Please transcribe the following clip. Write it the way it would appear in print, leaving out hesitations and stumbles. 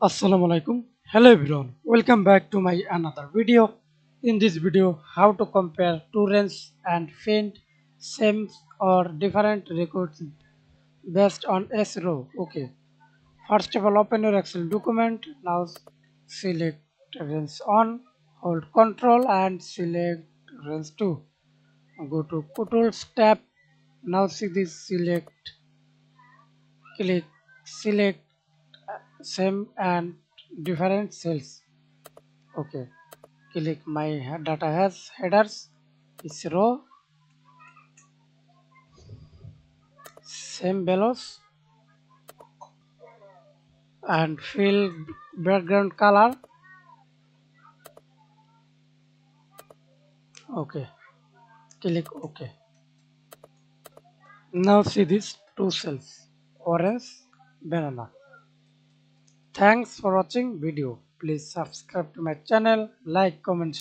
Assalamu alaikum. Hello everyone. Welcome back to my another video. In this video, how to compare two range and find same or different records based on S row. Okay. First of all, open your Excel document. Now select range on, hold Control and select range 2. Go to Tools tab. Now see this select, click, select same and different cells. Okay, click my data has headers is row, same bellows and fill background color. Okay, click OK. Now see these two cells, orange, banana. Thanks for watching video. Please subscribe to my channel, like, comment.